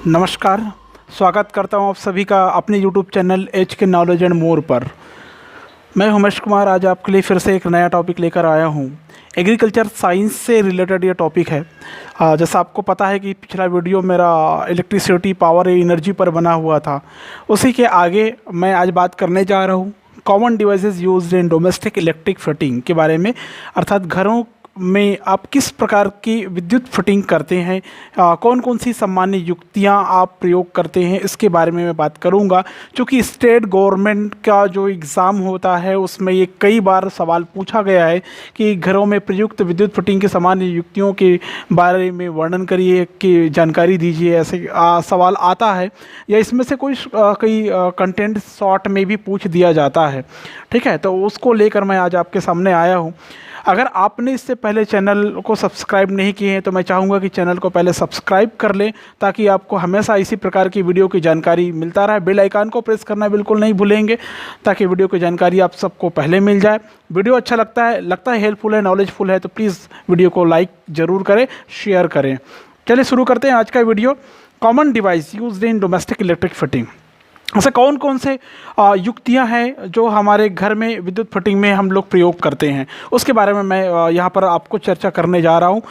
नमस्कार। स्वागत करता हूं आप सभी का अपने YouTube चैनल एच के नॉलेज एंड मोर पर। मैं उमेश कुमार आज आपके लिए फिर से एक नया टॉपिक लेकर आया हूं। एग्रीकल्चर साइंस से रिलेटेड ये टॉपिक है। जैसा आपको पता है कि पिछला वीडियो मेरा इलेक्ट्रिसिटी पावर एनर्जी पर बना हुआ था, उसी के आगे मैं आज बात करने जा रहा हूँ common devices used in domestic electric fitting के बारे में। अर्थात घरों में आप किस प्रकार की विद्युत फिटिंग करते हैं, कौन कौन सी सामान्य युक्तियां आप प्रयोग करते हैं, इसके बारे में मैं बात करूंगा। क्योंकि स्टेट गवर्नमेंट का जो एग्ज़ाम होता है उसमें ये कई बार सवाल पूछा गया है कि घरों में प्रयुक्त विद्युत फिटिंग की सामान्य युक्तियों के बारे में वर्णन करिए, कि जानकारी दीजिए, ऐसे सवाल आता है। या इसमें से कई कंटेंट शॉर्ट में भी पूछ दिया जाता है। ठीक है, तो उसको लेकर मैं आज आपके सामने आया हूँ। अगर आपने इससे पहले चैनल को सब्सक्राइब नहीं किए हैं तो मैं चाहूँगा कि चैनल को पहले सब्सक्राइब कर लें, ताकि आपको हमेशा इसी प्रकार की वीडियो की जानकारी मिलता रहे। बेल आइकन को प्रेस करना बिल्कुल नहीं भूलेंगे, ताकि वीडियो की जानकारी आप सबको पहले मिल जाए। वीडियो अच्छा लगता है हेल्पफुल है, नॉलेजफुल है, तो प्लीज़ वीडियो को लाइक ज़रूर करें, शेयर करें। चलिए शुरू करते हैं आज का video. Common device used in domestic electric fitting. ऐसे कौन कौन से युक्तियां हैं जो हमारे घर में विद्युत फिटिंग में हम लोग प्रयोग करते हैं, उसके बारे में मैं यहाँ पर आपको चर्चा करने जा रहा हूँ।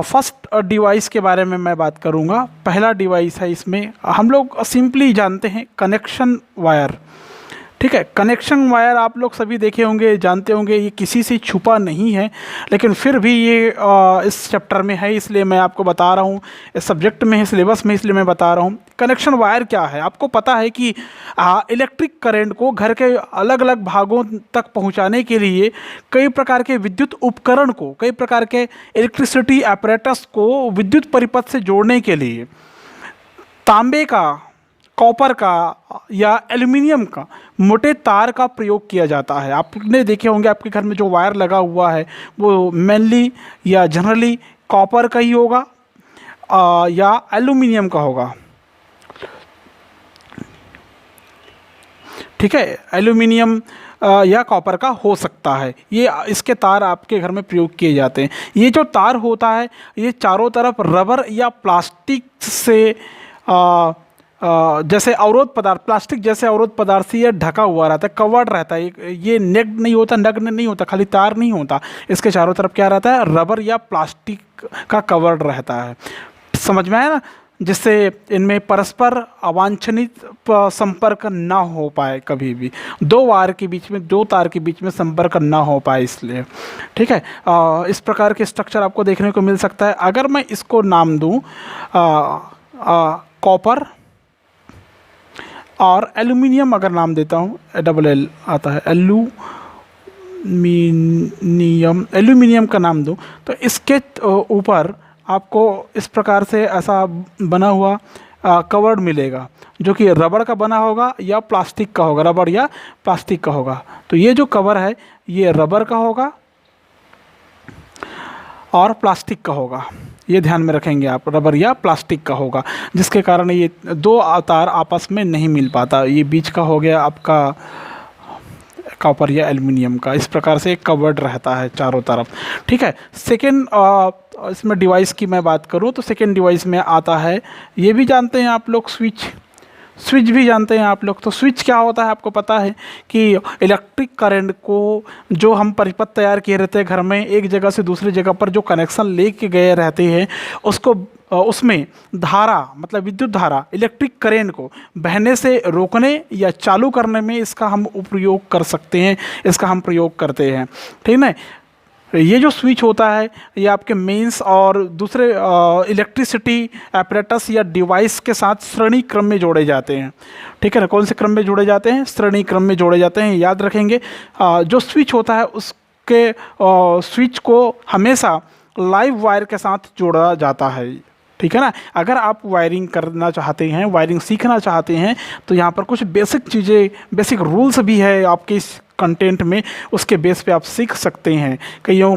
फर्स्ट डिवाइस के बारे में मैं बात करूँगा। पहला डिवाइस है, इसमें हम लोग सिंपली जानते हैं कनेक्शन वायर। ठीक है, कनेक्शन वायर आप लोग सभी देखे होंगे, जानते होंगे, ये किसी से छुपा नहीं है, लेकिन फिर भी ये इस चैप्टर में है, इसलिए मैं आपको बता रहा हूँ। इस सब्जेक्ट में है, सिलेबस में, इसलिए मैं बता रहा हूँ। कनेक्शन वायर क्या है? आपको पता है कि इलेक्ट्रिक करंट को घर के अलग अलग भागों तक पहुँचाने के लिए कई प्रकार के विद्युत उपकरण को, कई प्रकार के इलेक्ट्रिसिटी apparatus को विद्युत परिपथ से जोड़ने के लिए तांबे का, कॉपर का या एल्युमिनियम का मोटे तार का प्रयोग किया जाता है। आपने देखे होंगे आपके घर में जो वायर लगा हुआ है वो मेनली या जनरली कॉपर का ही होगा या एल्युमिनियम का होगा। ठीक है, एल्युमिनियम या कॉपर का हो सकता है। ये इसके तार आपके घर में प्रयोग किए जाते हैं। ये जो तार होता है ये चारों तरफ रबर या प्लास्टिक से जैसे अवरोध पदार्थ, प्लास्टिक जैसे अवरोध पदार्थ से ये ढका हुआ रहता है, कवर्ड रहता है। ये नेक्ड नहीं होता, नग्न नहीं होता, खाली तार नहीं होता, इसके चारों तरफ क्या रहता है? रबर या प्लास्टिक का कवर्ड रहता है। समझ में आया ना? जिससे इनमें परस्पर अवांछनित संपर्क ना हो पाए, कभी भी दो वायर के बीच में, दो तार के बीच में संपर्क ना हो पाए, इसलिए। ठीक है, इस प्रकार के स्ट्रक्चर आपको देखने को मिल सकता है। अगर मैं इसको नाम दूं कॉपर और एल्युमिनियम, अगर नाम देता हूँ, LLL आता है, एल्युमिनियम का नाम दूँ, तो इसके ऊपर आपको इस प्रकार से ऐसा बना हुआ कवर्ड मिलेगा, जो कि रबड़ का बना होगा या प्लास्टिक का होगा, रबड़ या प्लास्टिक का होगा। तो ये जो कवर है ये रबर का होगा और प्लास्टिक का होगा, ये ध्यान में रखेंगे आप, रबर या प्लास्टिक का होगा, जिसके कारण ये दो तार आपस में नहीं मिल पाता। ये बीच का हो गया आपका कॉपर या एल्युमिनियम का। इस प्रकार से एक कवर्ड रहता है चारों तरफ। ठीक है, सेकेंड इसमें डिवाइस की मैं बात करूं तो सेकेंड डिवाइस में आता है, ये भी जानते हैं आप लोग, स्विच भी जानते हैं आप लोग। तो स्विच क्या होता है? आपको पता है कि इलेक्ट्रिक करंट को जो हम परिपथ तैयार किए रहते हैं घर में, एक जगह से दूसरी जगह पर जो कनेक्शन लेके गए रहते हैं, उसको उसमें धारा, मतलब विद्युत धारा, इलेक्ट्रिक करंट को बहने से रोकने या चालू करने में इसका हम उपयोग कर सकते हैं, इसका हम प्रयोग करते हैं। ठीक है, ये जो स्विच होता है ये आपके मेंस और दूसरे इलेक्ट्रिसिटी apparatus या डिवाइस के साथ श्रेणी क्रम में जोड़े जाते हैं। ठीक है ना? कौन से क्रम में जोड़े जाते हैं? श्रेणी क्रम में जोड़े जाते हैं। याद रखेंगे, जो स्विच होता है उसके स्विच को हमेशा लाइव वायर के साथ जोड़ा जाता है। ठीक है ना? अगर आप वायरिंग करना चाहते हैं, वायरिंग सीखना चाहते हैं, तो यहाँ पर कुछ बेसिक चीज़ें, बेसिक रूल्स भी है आपके इस कंटेंट में, उसके बेस पे आप सीख सकते हैं। कईयों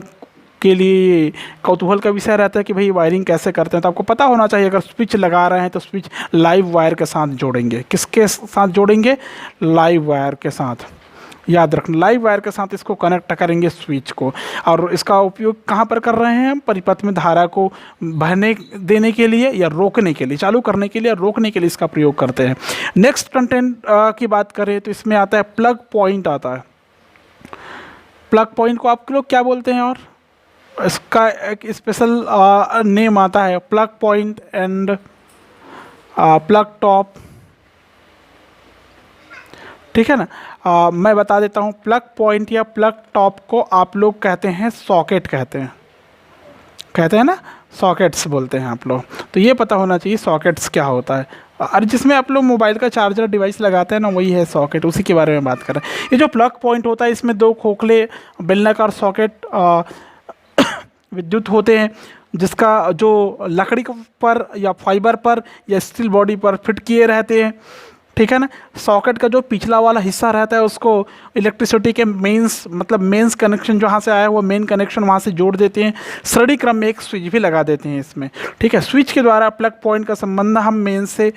के लिए कौतूहल का विषय रहता है कि भाई वायरिंग कैसे करते हैं, तो आपको पता होना चाहिए। अगर स्विच लगा रहे हैं तो स्विच लाइव वायर के साथ जोड़ेंगे। किसके साथ जोड़ेंगे? लाइव वायर के साथ। याद रखना, लाइव वायर के साथ इसको कनेक्ट करेंगे स्विच को। और इसका उपयोग कहाँ पर कर रहे हैं हम? परिपथ में धारा को बहने देने के लिए या रोकने के लिए, चालू करने के लिए या रोकने के लिए इसका प्रयोग करते हैं। नेक्स्ट कंटेंट की बात करें तो इसमें आता है प्लग पॉइंट आता है। प्लग पॉइंट को आप लोग क्या बोलते हैं? और इसका एक स्पेशल नेम आता है, plug point and plug top. ठीक है ना। मैं बता देता हूँ, प्लग पॉइंट या प्लग टॉप को आप लोग कहते हैं सॉकेट, कहते हैं ना, सॉकेट्स बोलते हैं आप लोग। तो ये पता होना चाहिए सॉकेट्स क्या होता है। और जिसमें आप लोग मोबाइल का चार्जर डिवाइस लगाते हैं ना, वही है सॉकेट, उसी के बारे में बात कर रहे हैं। ये जो प्लग पॉइंट होता है, इसमें दो खोखले बेलनाकार सॉकेट विद्युत होते हैं, जिसका जो लकड़ी पर या फाइबर पर या स्टील बॉडी पर फिट किए रहते हैं। ठीक है ना। सॉकेट का जो पिछला वाला हिस्सा रहता है उसको इलेक्ट्रिसिटी के मेंस कनेक्शन जहाँ से आया है वो मेन कनेक्शन वहाँ से जोड़ देते हैं। श्रेणी क्रम में एक स्विच भी लगा देते हैं इसमें। ठीक है। स्विच के द्वारा प्लग पॉइंट का संबंध हम मेन से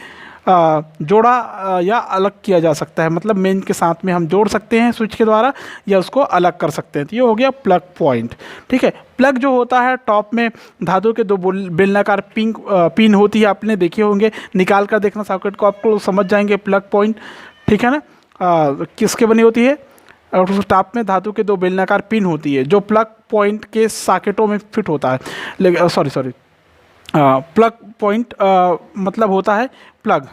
जोड़ा या अलग किया जा सकता है, मतलब मेन के साथ में हम जोड़ सकते हैं स्विच के द्वारा या उसको अलग कर सकते हैं। तो ये हो गया प्लग पॉइंट। ठीक है। प्लग जो होता है, टॉप में धातु के दो बेलनाकार पिन होती है, आपने देखे होंगे, निकाल कर देखना सॉकेट को, आपको समझ जाएंगे प्लग पॉइंट। ठीक है ना। किसके बनी होती है? और उस टॉप में धातु के दो बेलनाकार पिन होती है जो प्लग पॉइंट के सॉकेटों में फिट होता है। लेकिन सॉरी प्लग पॉइंट मतलब होता है प्लग।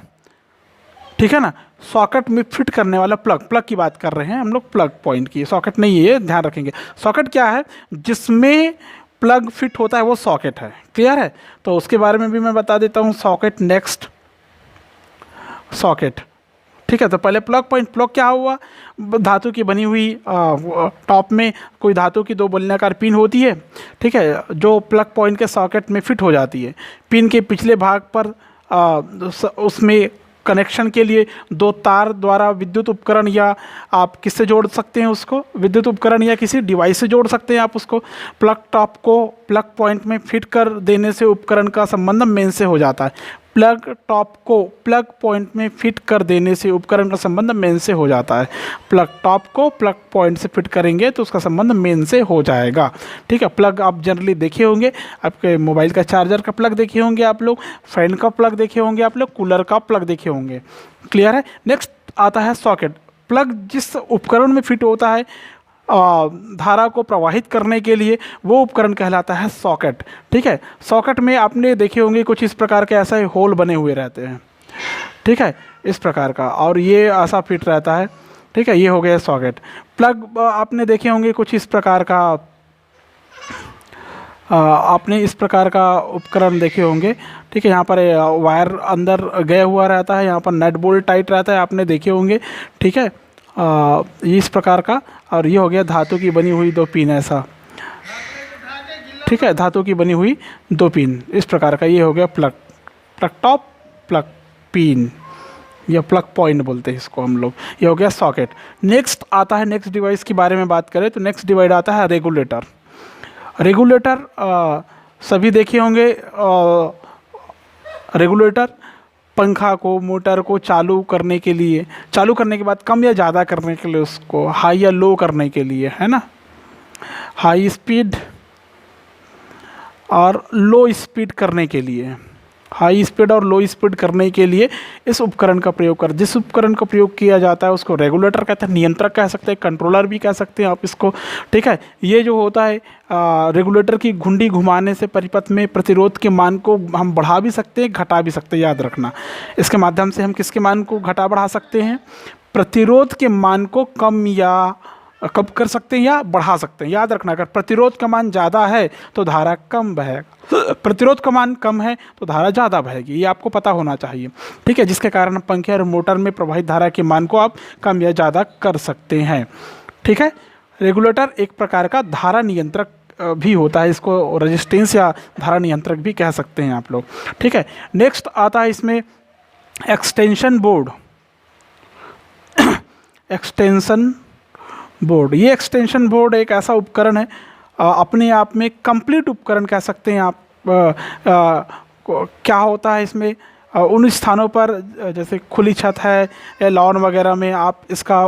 ठीक है ना। सॉकेट में फिट करने वाला प्लग की बात कर रहे हैं हम लोग, प्लग पॉइंट की, सॉकेट नहीं है, ध्यान रखेंगे। सॉकेट क्या है? जिसमें प्लग फिट होता है वो सॉकेट है। क्लियर है? तो उसके बारे में भी मैं बता देता हूँ। Socket, next socket. ठीक है। तो पहले प्लग पॉइंट। प्लग क्या हुआ? धातु की बनी हुई टॉप में कोई धातु की दो बेलनाकार पिन होती है। ठीक है। जो प्लग पॉइंट के सॉकेट में फिट हो जाती है। पिन के पिछले भाग पर उसमें कनेक्शन के लिए दो तार द्वारा विद्युत उपकरण, या आप किससे जोड़ सकते हैं उसको? विद्युत उपकरण या किसी डिवाइस से जोड़ सकते हैं आप उसको। प्लग टॉप को प्लग पॉइंट में फिट कर देने से उपकरण का संबंध मेन से हो जाता है। प्लग टॉप को प्लग पॉइंट में फिट कर देने से उपकरण का संबंध मेन से हो जाता है। प्लग टॉप को प्लग पॉइंट से फिट करेंगे तो उसका संबंध मेन से हो जाएगा। ठीक है। प्लग आप जनरली देखे होंगे, आपके मोबाइल का चार्जर का प्लग देखे होंगे आप लोग, फैन का प्लग देखे होंगे आप लोग, कूलर का प्लग देखे होंगे। क्लियर है। नेक्स्ट आता है सॉकेट। प्लग जिस उपकरण में फिट होता है धारा को प्रवाहित करने के लिए, वो उपकरण कहलाता है सॉकेट। ठीक है। सॉकेट में आपने देखे होंगे कुछ इस प्रकार के ऐसे होल बने हुए रहते हैं। ठीक है। इस प्रकार का, और ये ऐसा फिट रहता है। ठीक है। ये हो गया सॉकेट। प्लग आपने देखे होंगे कुछ इस प्रकार का, आपने इस प्रकार का उपकरण देखे होंगे। ठीक है। यहाँ पर वायर अंदर गया हुआ रहता है, यहाँ पर नट बोल्ट टाइट रहता है, आपने देखे होंगे। ठीक है। इस प्रकार का, और ये हो गया धातु की बनी हुई दो पिन ऐसा। ठीक है। धातु की बनी हुई दो पिन इस प्रकार का, ये हो गया प्लग टॉप, प्लग पिन या प्लग पॉइंट बोलते हैं इसको हम लोग। ये हो गया सॉकेट। नेक्स्ट आता है, नेक्स्ट डिवाइस के बारे में बात करें तो नेक्स्ट डिवाइस आता है रेगुलेटर। रेगुलेटर सभी देखे होंगे। रेगुलेटर पंखा को, मोटर को चालू करने के लिए, चालू करने के बाद कम या ज़्यादा करने के लिए, उसको हाई या लो करने के लिए, है ना, हाई स्पीड और लो स्पीड करने के लिए, हाई स्पीड और लो स्पीड करने के लिए इस उपकरण का प्रयोग कर, जिस उपकरण का प्रयोग किया जाता है उसको रेगुलेटर कहते हैं, नियंत्रक कह सकते हैं, कंट्रोलर भी कह सकते हैं आप इसको। ठीक है। ये जो होता है रेगुलेटर की घुंडी घुमाने से परिपथ में प्रतिरोध के मान को हम बढ़ा भी सकते हैं, घटा भी सकते हैं। याद रखना, इसके माध्यम से हम किसके मान को घटा बढ़ा सकते हैं? प्रतिरोध के मान को कम कर सकते हैं या बढ़ा सकते हैं। याद रखना, अगर प्रतिरोध का मान ज़्यादा है तो धारा कम बहेगा, प्रतिरोध का मान कम है तो धारा ज़्यादा बहेगी, ये आपको पता होना चाहिए। ठीक है। जिसके कारण पंखे और मोटर में प्रवाहित धारा के मान को आप कम या ज़्यादा कर सकते हैं। ठीक है। रेगुलेटर एक प्रकार का धारा नियंत्रक भी होता है, इसको रेजिस्टेंस या धारा नियंत्रक भी कह सकते हैं आप लोग। ठीक है। नेक्स्ट आता है इसमें एक्सटेंशन बोर्ड। एक्सटेंशन बोर्ड, ये एक्सटेंशन बोर्ड एक ऐसा उपकरण है, अपने आप में कंप्लीट उपकरण कह सकते हैं आप। क्या होता है इसमें? उन स्थानों पर जैसे खुली छत है या लॉन वगैरह में आप इसका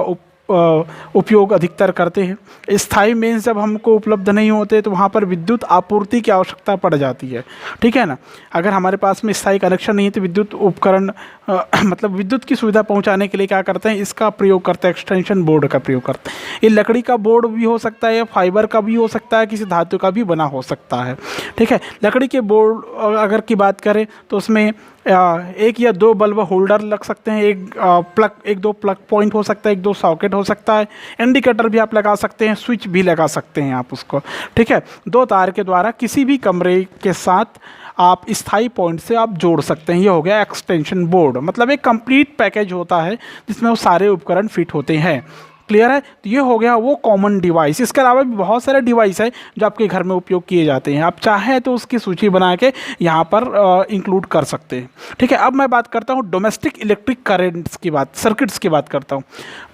उपयोग अधिकतर करते हैं। स्थायी मेंस जब हमको उपलब्ध नहीं होते तो वहाँ पर विद्युत आपूर्ति की आवश्यकता पड़ जाती है, ठीक है ना। अगर हमारे पास में स्थायी कनेक्शन नहीं है तो विद्युत उपकरण मतलब विद्युत की सुविधा पहुँचाने के लिए क्या करते हैं, इसका प्रयोग करते हैं, एक्सटेंशन बोर्ड का प्रयोग करते हैं। ये लकड़ी का बोर्ड भी हो सकता है या फाइबर का भी हो सकता है, किसी धातु का भी बना हो सकता है, ठीक है। लकड़ी के बोर्ड अगर की बात करें तो उसमें एक या दो बल्ब होल्डर लग सकते हैं, एक दो प्लग पॉइंट हो सकता है, एक दो सॉकेट हो सकता है, इंडिकेटर भी आप लगा सकते हैं, स्विच भी लगा सकते हैं आप उसको, ठीक है। दो तार के द्वारा किसी भी कमरे के साथ आप स्थायी पॉइंट से आप जोड़ सकते हैं। ये हो गया एक्सटेंशन बोर्ड, मतलब एक कंप्लीट पैकेज होता है जिसमें वो सारे उपकरण फिट होते हैं। क्लियर है। तो ये हो गया वो कॉमन डिवाइस। इसके अलावा भी बहुत सारे डिवाइस है जो आपके घर में उपयोग किए जाते हैं, आप चाहें तो उसकी सूची बना के यहाँ पर इंक्लूड कर सकते हैं, ठीक है। अब मैं बात करता हूँ डोमेस्टिक इलेक्ट्रिक करेंट्स की बात, सर्किट्स की बात करता हूँ,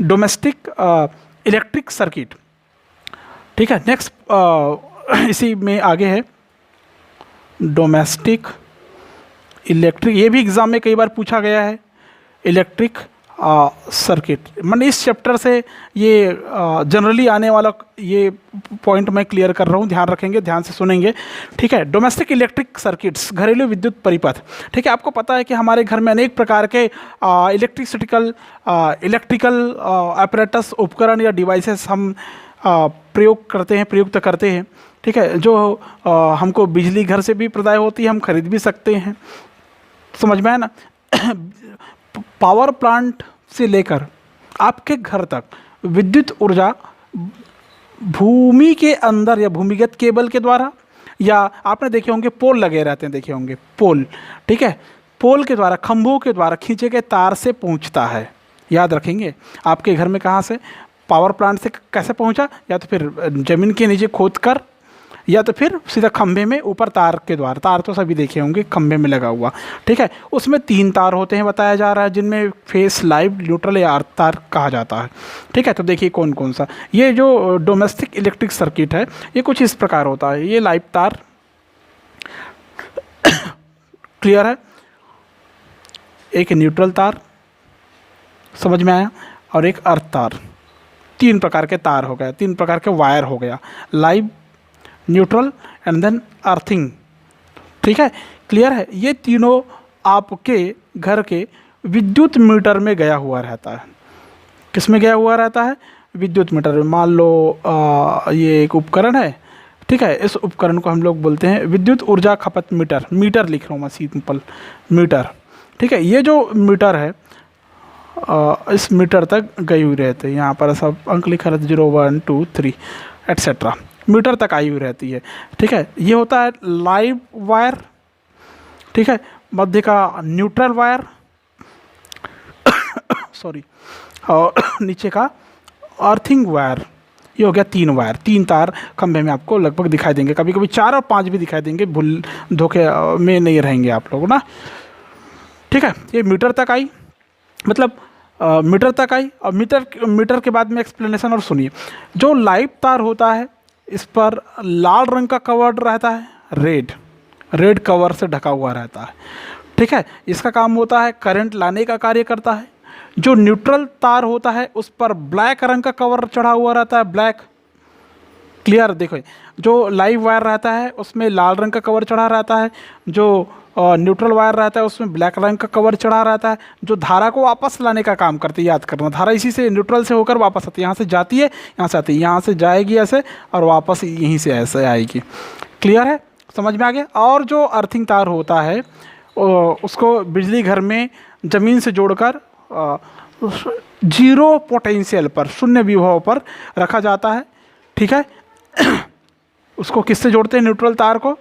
डोमेस्टिक इलेक्ट्रिक सर्किट, ठीक है। नेक्स्ट इसी में आगे है डोमेस्टिक इलेक्ट्रिक, ये भी एग्ज़ाम में कई बार पूछा गया है, इलेक्ट्रिक सर्किट। मैंने इस चैप्टर से ये जनरली आने वाला ये पॉइंट मैं क्लियर कर रहा हूँ, ध्यान रखेंगे, ध्यान से सुनेंगे, ठीक है। डोमेस्टिक इलेक्ट्रिक सर्किट्स, घरेलू विद्युत परिपथ, ठीक है। आपको पता है कि हमारे घर में अनेक प्रकार के इलेक्ट्रिकल apparatus उपकरण या डिवाइसेस हम प्रयुक्त करते हैं, ठीक है, जो हमको बिजली घर से भी प्रदाय होती है, हम खरीद भी सकते हैं, समझ में आया ना। पावर प्लांट से लेकर आपके घर तक विद्युत ऊर्जा भूमि के अंदर या भूमिगत केबल के द्वारा, या आपने देखे होंगे पोल लगे रहते हैं, देखे होंगे पोल, ठीक है, पोल के द्वारा, खंभों के द्वारा खींचे गए तार से पहुंचता है। याद रखेंगे आपके घर में कहाँ से, पावर प्लांट से कैसे पहुंचा, या तो फिर ज़मीन के नीचे खोद कर, या तो फिर सीधा खंभे में ऊपर तार के द्वारा, तार तो सभी देखे होंगे खंभे में लगा हुआ, ठीक है। उसमें 3 तार होते हैं बताया जा रहा है, जिनमें फेस, लाइव, न्यूट्रल या अर्थ तार कहा जाता है, ठीक है। तो देखिए कौन कौन सा, ये जो डोमेस्टिक इलेक्ट्रिक सर्किट है ये कुछ इस प्रकार होता है। ये लाइव तार क्लियर है, एक न्यूट्रल तार, समझ में आया, और एक अर्थ तार। 3 प्रकार के तार हो गए, 3 प्रकार के वायर हो गया, live, neutral and then earthing, ठीक है। क्लियर है। ये तीनों आपके घर के विद्युत मीटर में गया हुआ रहता है। किस में गया हुआ रहता है, विद्युत मीटर में। मान लो ये एक उपकरण है, ठीक है, इस उपकरण को हम लोग बोलते हैं विद्युत ऊर्जा खपत मीटर, मीटर लिख रहा हूँ मैं, सिंपल मीटर, ठीक है। ये जो मीटर है इस मीटर तक गई हुई रहती है, यहाँ पर सब अंक लिखा रहता है 0 1 2 3 एट्सेट्रा, मीटर तक आई हुई रहती है, ठीक है। ये होता है लाइव वायर, ठीक है, मध्य का न्यूट्रल वायर सॉरी, और नीचे का अर्थिंग वायर। ये हो गया 3 वायर, 3 तार खंभे में आपको लगभग दिखाई देंगे, कभी कभी 4 और 5 भी दिखाई देंगे, भूल धोखे में नहीं रहेंगे आप लोग ना, ठीक है। ये मीटर तक आई, मतलब मीटर तक आई, और मीटर के बाद में एक्सप्लेनेशन और सुनिए। जो लाइव तार होता है इस पर लाल रंग का कवर रहता है, रेड कवर से ढका हुआ रहता है, ठीक है। इसका काम होता है करंट लाने का कार्य करता है। जो न्यूट्रल तार होता है उस पर ब्लैक रंग का कवर चढ़ा हुआ रहता है, ब्लैक। क्लियर। देखो जो लाइव वायर रहता है उसमें लाल रंग का कवर चढ़ा रहता है, जो न्यूट्रल वायर रहता है उसमें ब्लैक रंग का कवर चढ़ा रहता है, जो धारा को वापस लाने का काम करती है। याद करना, धारा इसी से न्यूट्रल से होकर वापस आती है, यहाँ से जाती है, यहाँ से आती है, यहाँ से जाएगी ऐसे और वापस यहीं से ऐसे आएगी। क्लियर है, समझ में आ गया। और जो अर्थिंग तार होता है उसको बिजली घर में ज़मीन से जोड़कर 0 पोटेंशियल पर, 0 विभव पर रखा जाता है, ठीक है। उसको किससे जोड़ते हैं, न्यूट्रल तार को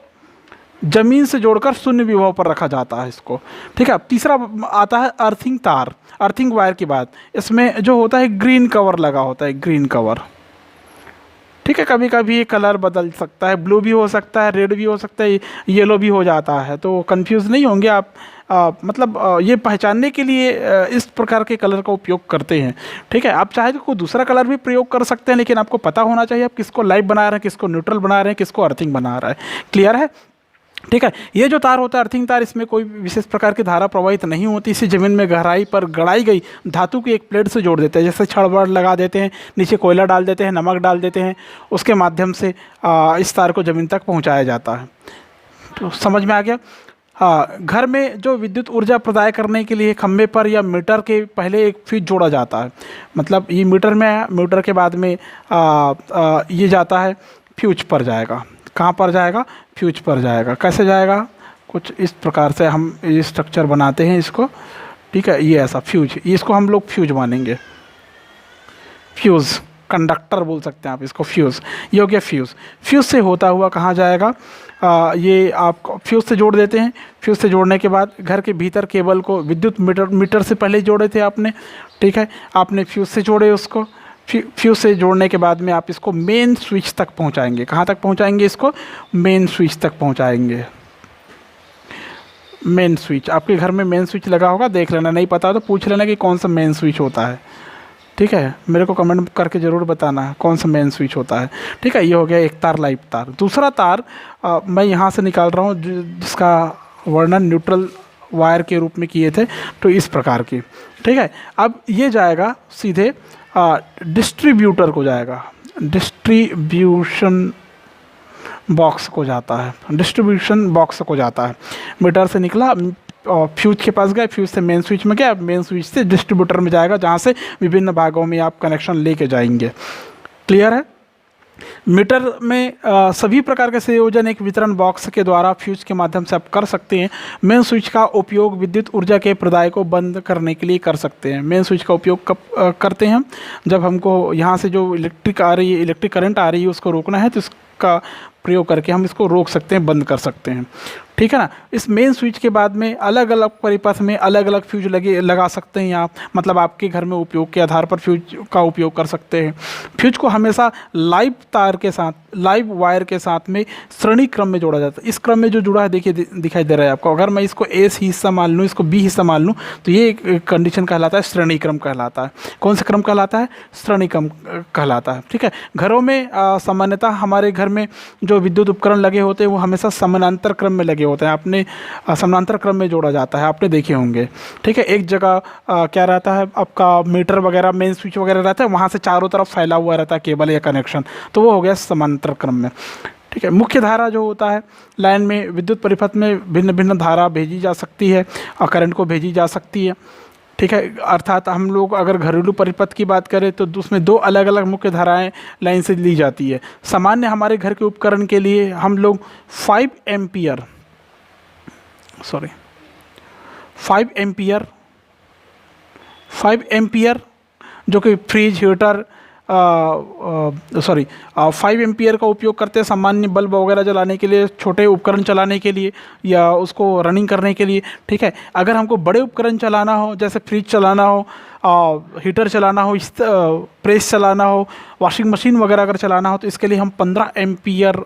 जमीन से जोड़कर 0 विभव पर रखा जाता है इसको, ठीक है। अब तीसरा आता है अर्थिंग तार, अर्थिंग वायर की बात। इसमें जो होता है ग्रीन कवर लगा होता है, ग्रीन कवर, ठीक है। कभी कभी ये कलर बदल सकता है, ब्लू भी हो सकता है, रेड भी हो सकता है, येलो भी हो जाता है, तो कंफ्यूज नहीं होंगे आप। मतलब ये पहचानने के लिए इस प्रकार के कलर का उपयोग करते हैं, ठीक है। आप चाहे तो कोई दूसरा कलर भी प्रयोग कर सकते हैं, लेकिन आपको पता होना चाहिए आप किसको लाइव बना रहे हैं, किसको न्यूट्रल बना रहे हैं, किसको अर्थिंग बना रहे हैं। क्लियर है। ठीक है। ये जो तार होता है अर्थिंग तार, इसमें कोई विशेष प्रकार की धारा प्रवाहित नहीं होती। इसे जमीन में गहराई पर गड़ाई गई धातु की एक प्लेट से जोड़ देते हैं, जैसे छड़ लगा देते हैं, नीचे कोयला डाल देते हैं, नमक डाल देते हैं, उसके माध्यम से इस तार को ज़मीन तक पहुंचाया जाता है। तो समझ में आ गया। हाँ, घर में जो विद्युत ऊर्जा प्रदाय करने के लिए खंभे पर या मीटर के पहले एक फ्यूज जोड़ा जाता है। मतलब ये मीटर में है, मीटर के बाद में ये जाता है फ्यूज पर जाएगा। कहाँ पर जाएगा? फ्यूज पर जाएगा। कैसे जाएगा? कुछ इस प्रकार से हम ये स्ट्रक्चर बनाते हैं इसको, ठीक है। ये ऐसा फ्यूज, इसको हम लोग फ्यूज मानेंगे। फ्यूज़, कंडक्टर बोल सकते हैं आप इसको, फ्यूज़। ये हो गया फ्यूज़। फ्यूज़ से होता हुआ कहाँ जाएगा? ये आप फ्यूज़ से जोड़ देते हैं। फ्यूज़ से जोड़ने के बाद घर के भीतर केबल को विद्युत मीटर से पहले जोड़े थे आपने, ठीक है। आपने फ्यूज़ से जोड़े उसको। फ्यूज़ से जोड़ने के बाद में आप इसको मेन स्विच तक पहुंचाएंगे। कहाँ तक पहुंचाएंगे इसको? मेन स्विच तक पहुंचाएंगे। मेन स्विच, आपके घर में मेन स्विच लगा होगा, देख लेना, नहीं पता तो पूछ लेना कि कौन सा मेन स्विच होता है, ठीक है। मेरे को कमेंट करके ज़रूर बताना कौन सा मेन स्विच होता है, ठीक है। ये हो गया एक तार, लाइव तार। दूसरा तार मैं यहाँ से निकाल रहा हूँ जिसका वर्णन न्यूट्रल वायर के रूप में किए थे, तो इस प्रकार की, ठीक है। अब ये जाएगा सीधे डिस्ट्रीब्यूटर को जाएगा, डिस्ट्रीब्यूशन बॉक्स को जाता है, डिस्ट्रीब्यूशन बॉक्स को जाता है। मीटर से निकला, फ्यूज के पास गया, फ्यूज से मेन स्विच में गया, मेन स्विच से डिस्ट्रीब्यूटर में जाएगा, जहाँ से विभिन्न भागों में आप कनेक्शन लेके जाएंगे। क्लियर है? मीटर में सभी प्रकार के संयोजन एक वितरण बॉक्स के द्वारा फ्यूज के माध्यम से आप कर सकते हैं। मेन स्विच का उपयोग विद्युत ऊर्जा के प्रदाय को बंद करने के लिए कर सकते हैं। मेन स्विच का उपयोग कब करते हैं? जब हमको यहाँ से जो इलेक्ट्रिक करंट आ रही है उसको रोकना है, तो इसका प्रयोग करके हम इसको रोक सकते हैं, बंद कर सकते हैं, ठीक है ना। इस मेन स्विच के बाद में अलग अलग परिपथ में अलग अलग फ्यूज लगा सकते हैं आप, मतलब आपके घर में उपयोग के आधार पर फ्यूज का उपयोग कर सकते हैं। फ्यूज को हमेशा लाइव तार के साथ, लाइव वायर के साथ में श्रेणी क्रम में जोड़ा जाता है। इस क्रम में जो जुड़ा है देखिए दिखाई दे रहा है आपको। अगर मैं इसको ए हिस्सा मान लूँ, इसको बी हिस्सा मान लूँ, तो ये एक कंडीशन कहलाता है, श्रेणी क्रम कहलाता है। कौन सा क्रम कहलाता है? श्रेणी क्रम कहलाता है, ठीक है। घरों में सामान्यतः हमारे घर में जो विद्युत उपकरण लगे होते हैं वो हमेशा समानांतर क्रम में लगे होते हैं। आपने समानांतर क्रम में जोड़ा जाता है, आपने देखे होंगे, ठीक है। एक जगह क्या रहता है आपका, मीटर वगैरह, मेन स्विच वगैरह रहता है, वहाँ से चारों तरफ फैला हुआ रहता है केबल या कनेक्शन, तो वो हो गया समानांतर क्रम में, ठीक है। मुख्य धारा जो होता है, लाइन में विद्युत परिपथ में भिन्न भिन्न धारा भेजी जा सकती है और करंट को भेजी जा सकती है, ठीक है। अर्थात हम लोग अगर घरेलू परिपथ की बात करें तो उसमें दो अलग अलग मुख्य धाराएं लाइन से ली जाती है। सामान्य हमारे घर के उपकरण के लिए हम लोग 5 एम्पियर जो कि फ्रिज, हीटर, 5 एम्पियर का उपयोग करते हैं सामान्य बल्ब वगैरह जलाने के लिए, छोटे उपकरण चलाने के लिए या उसको रनिंग करने के लिए, ठीक है। अगर हमको बड़े उपकरण चलाना हो, जैसे फ्रिज चलाना हो, हीटर चलाना हो, प्रेस चलाना हो, वॉशिंग मशीन वगैरह अगर चलाना हो, तो इसके लिए हम 15 एम्पियर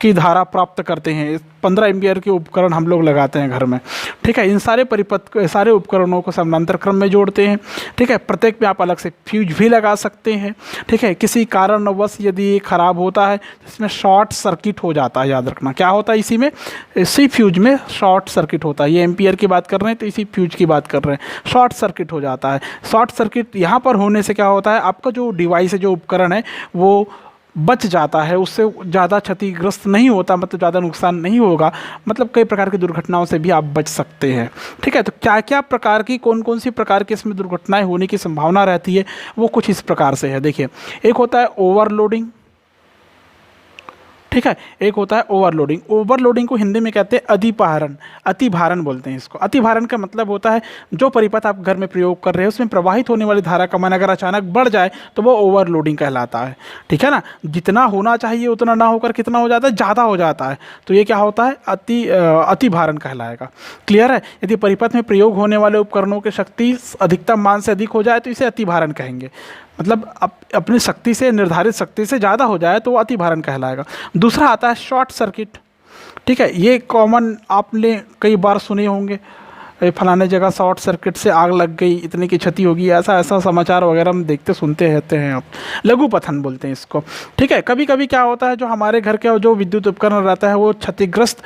की धारा प्राप्त करते हैं। 15 एम्पियर के उपकरण हम लोग लगाते हैं घर में, ठीक है। इन सारे सारे उपकरणों को समानांतर क्रम में जोड़ते हैं, ठीक है। प्रत्येक में आप अलग से फ्यूज भी लगा सकते हैं, ठीक है। किसी कारणवश यदि ये खराब होता है तो इसमें शॉर्ट सर्किट हो जाता है, याद रखना। क्या होता है इसी फ्यूज में शॉर्ट सर्किट होता है। ये एम्पियर की बात कर रहे हैं तो इसी फ्यूज की बात कर रहे हैं, शॉर्ट सर्किट हो जाता है। शॉर्ट सर्किट यहाँ पर होने से क्या होता है, आपका जो डिवाइस है, जो उपकरण है, वो बच जाता है, उससे ज़्यादा क्षतिग्रस्त नहीं होता, मतलब ज़्यादा नुकसान नहीं होगा, मतलब कई प्रकार की दुर्घटनाओं से भी आप बच सकते हैं, ठीक है। तो क्या क्या प्रकार की, कौन कौन सी प्रकार की इसमें दुर्घटनाएं होने की संभावना रहती है, वो कुछ इस प्रकार से है। देखिए, एक होता है ओवरलोडिंग, ठीक है। एक होता है ओवरलोडिंग। ओवरलोडिंग को हिंदी में कहते हैं अतिभारण, अतिभारण बोलते हैं इसको। अतिभारण का मतलब होता है जो परिपथ आप घर में प्रयोग कर रहे हैं उसमें प्रवाहित होने वाली धारा का मान अगर अचानक बढ़ जाए तो वो ओवरलोडिंग कहलाता है, ठीक है ना। जितना होना चाहिए उतना ना होकर कितना हो जाता है, ज़्यादा हो जाता है, तो ये क्या होता है, अतिभारण कहलाएगा। क्लियर है? यदि परिपथ में प्रयोग होने वाले उपकरणों की शक्ति अधिकतम मान से अधिक हो जाए तो इसे अतिभारण कहेंगे, मतलब अपनी शक्ति से, निर्धारित शक्ति से ज़्यादा हो जाए तो वो अतिभारण कहलाएगा। दूसरा आता है शॉर्ट सर्किट, ठीक है। ये कॉमन आपने कई बार सुने होंगे, फलाने जगह शॉर्ट सर्किट से आग लग गई, इतने की क्षति होगी, ऐसा ऐसा समाचार वगैरह हम देखते सुनते रहते हैं। आप लघु पथन बोलते हैं इसको, ठीक है। कभी कभी क्या होता है, जो हमारे घर के जो विद्युत उपकरण रहता है वो क्षतिग्रस्त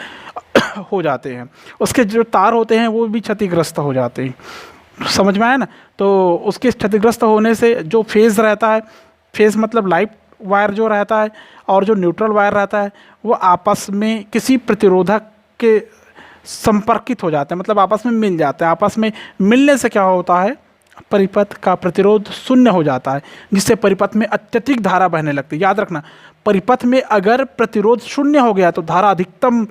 हो जाते हैं, उसके जो तार होते हैं वो भी क्षतिग्रस्त हो जाते हैं, समझ में आया ना। तो उसके क्षतिग्रस्त होने से जो फेज़ रहता है, फेज़ मतलब लाइट वायर जो रहता है और जो न्यूट्रल वायर रहता है, वो आपस में किसी प्रतिरोधक के संपर्कित हो जाते हैं, मतलब आपस में मिल जाते हैं। आपस में मिलने से क्या होता है, परिपथ का प्रतिरोध शून्य हो जाता है, जिससे परिपथ में अत्यधिक धारा बहने लगती है। याद रखना, परिपथ में अगर प्रतिरोध शून्य हो गया तो धारा अधिकतम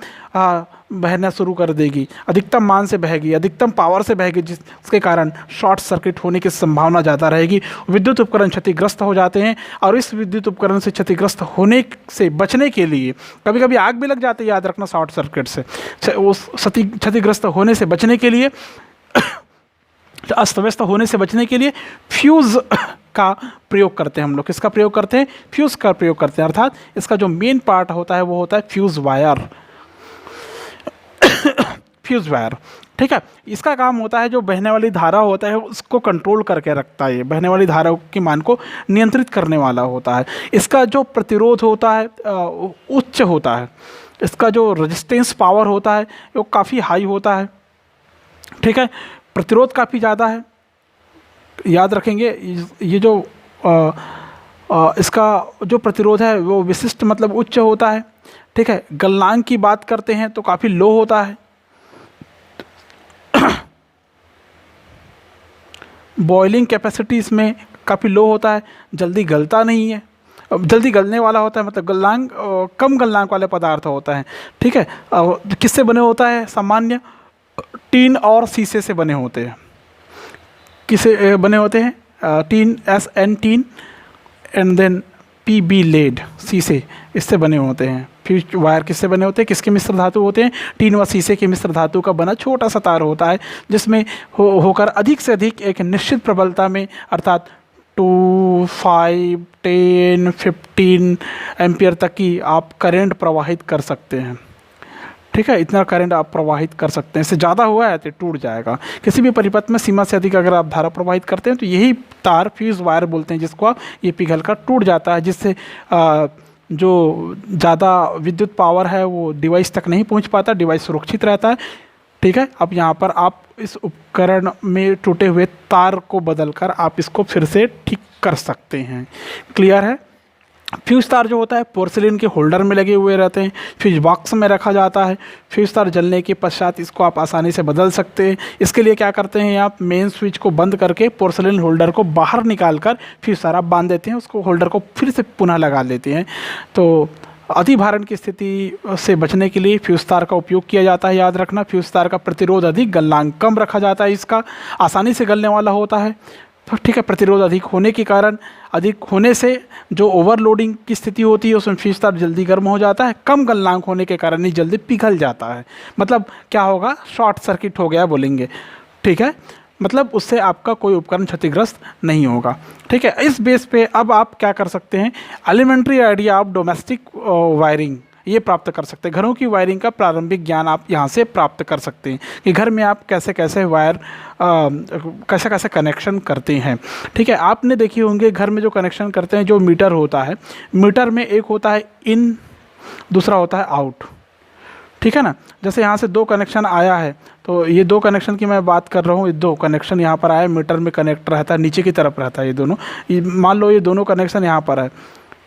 बहना शुरू कर देगी, अधिकतम मान से बहेगी, अधिकतम पावर से बहेगी, जिसके कारण शॉर्ट सर्किट होने की संभावना ज़्यादा रहेगी। विद्युत उपकरण क्षतिग्रस्त हो जाते हैं, और इस विद्युत उपकरण से क्षतिग्रस्त होने से बचने के लिए कभी कभी आग भी लग जाती है, याद रखना, शॉर्ट सर्किट से उस क्षतिग्रस्त होने से बचने के लिए, अस्त व्यस्त होने से बचने के लिए फ्यूज़ का प्रयोग करते हैं हम लोग। किसका प्रयोग करते हैं? फ्यूज़ का प्रयोग करते हैं। अर्थात इसका जो मेन पार्ट होता है वो होता है फ्यूज़ वायर। फ्यूज़ वायर, ठीक है। इसका काम होता है जो बहने वाली धारा होता है उसको कंट्रोल करके रखता है, बहने वाली धारा के मान को नियंत्रित करने वाला होता है। इसका जो प्रतिरोध होता है उच्च होता है, इसका जो रेजिस्टेंस पावर होता है वो काफ़ी हाई होता है, ठीक है। प्रतिरोध काफ़ी ज़्यादा है, याद रखेंगे। ये जो इसका जो प्रतिरोध है वो विशिष्ट मतलब उच्च होता है, ठीक है। गलनांक की बात करते हैं तो काफ़ी लो होता है। बॉइलिंग कैपेसिटी इसमें काफ़ी लो होता है, जल्दी गलता नहीं है, जल्दी गलने वाला होता है, मतलब गलनांक कम गलनांक वाले पदार्थ होता है, ठीक है। किससे बने होता है? सामान्य टीन और शीशे से बने होते हैं। किसे बने होते हैं? Tin, SN tin, and then PB lead, शीशे, इससे बने होते हैं। फ्यूज वायर किससे बने होते हैं? किसके मिश्र धातु होते हैं? टीन व शीशे के मिश्र धातु का बना छोटा सा तार होता है, जिसमें होकर अधिक से अधिक एक निश्चित प्रबलता में, अर्थात 2, 5, 10, 15 एम्पियर तक की आप करंट प्रवाहित कर सकते हैं, ठीक है। इतना करंट आप प्रवाहित कर सकते हैं। इससे ज़्यादा हुआ है तो टूट जाएगा। किसी भी परिपथ में सीमा से अधिक अगर आप धारा प्रवाहित करते हैं तो यही तार फ्यूज़ वायर बोलते हैं, जिसको आप ये पिघल कर टूट जाता है, जिससे जो ज़्यादा विद्युत पावर है वो डिवाइस तक नहीं पहुंच पाता, डिवाइस सुरक्षित रहता है, ठीक है। अब यहाँ पर आप इस उपकरण में टूटे हुए तार को बदलकर आप इसको फिर से ठीक कर सकते हैं। क्लियर है? फ्यूज़ तार जो होता है पोर्सिलिन के होल्डर में लगे हुए रहते हैं, फ्यूज बॉक्स में रखा जाता है। फ्यूज़ तार जलने के पश्चात इसको आप आसानी से बदल सकते हैं। इसके लिए क्या करते हैं, आप मेन स्विच को बंद करके पोर्सिलिन होल्डर को बाहर निकाल कर फ्यूज़ तार आप बांध देते हैं, उसको होल्डर को फिर से पुनः लगा लेते हैं। तो अतिभारण की स्थिति से बचने के लिए फ्यूज़ तार का उपयोग किया जाता है। याद रखना, फ्यूज़ तार का प्रतिरोध अधिक, गलनांक कम रखा जाता है, इसका आसानी से गलने वाला होता है, तो ठीक है। प्रतिरोध अधिक होने के कारण, अधिक होने से जो ओवरलोडिंग की स्थिति होती है उसमें फ्यूज़ तार जल्दी गर्म हो जाता है। कम गलनांक होने के कारण ही जल्दी पिघल जाता है, मतलब क्या होगा, शॉर्ट सर्किट हो गया बोलेंगे, ठीक है। मतलब उससे आपका कोई उपकरण क्षतिग्रस्त नहीं होगा, ठीक है। इस बेस पे अब आप क्या कर सकते हैं, elementary idea of domestic wiring ये प्राप्त कर सकते हैं। घरों की वायरिंग का प्रारंभिक ज्ञान आप यहाँ से प्राप्त कर सकते हैं कि घर में आप कैसे कैसे वायर कैसे कैसे कनेक्शन करते हैं, ठीक है। आपने देखी होंगे घर में जो कनेक्शन करते हैं, जो मीटर होता है, मीटर में एक होता है इन, दूसरा होता है आउट, ठीक है ना। जैसे यहाँ से 2 कनेक्शन आया है, तो ये 2 कनेक्शन की मैं बात कर रहा हूँ, ये 2 कनेक्शन यहाँ पर आया, मीटर में कनेक्ट रहता है, नीचे की तरफ रहता है ये दोनों, मान लो ये दोनों कनेक्शन यहाँ पर है,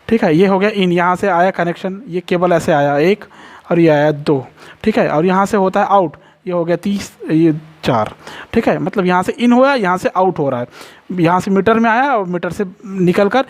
ठीक है। ये हो गया इन, यहाँ से आया कनेक्शन, ये केबल ऐसे आया 1 और ये आया 2, ठीक है। और यहाँ से होता है आउट, ये हो गया 30, ये 4, ठीक है। मतलब यहाँ से इन हुआ, यहाँ से आउट हो रहा है, यहाँ से मीटर में आया और मीटर से निकल कर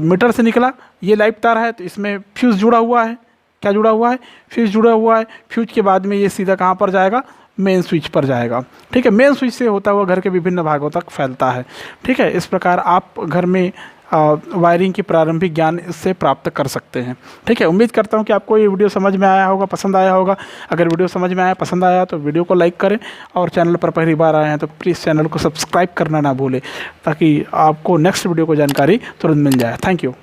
मीटर से निकला, ये लाइव तार है, तो इसमें फ्यूज़ जुड़ा हुआ है। क्या जुड़ा हुआ है? फ्यूज़ जुड़ा हुआ है। फ्यूज के बाद में ये सीधा कहाँ पर जाएगा? मेन स्विच पर जाएगा, ठीक है। मेन स्विच से होता हुआ घर के विभिन्न भागों तक फैलता है, ठीक है। इस प्रकार आप घर में वायरिंग की प्रारंभिक ज्ञान इससे प्राप्त कर सकते हैं, ठीक है। उम्मीद करता हूं कि आपको ये वीडियो समझ में आया होगा, पसंद आया होगा। अगर वीडियो समझ में आया, पसंद आया तो वीडियो को लाइक करें, और चैनल पर पहली बार आए हैं तो प्लीज़ चैनल को सब्सक्राइब करना ना भूलें, ताकि आपको नेक्स्ट वीडियो को जानकारी तुरंत मिल जाए। Thank you.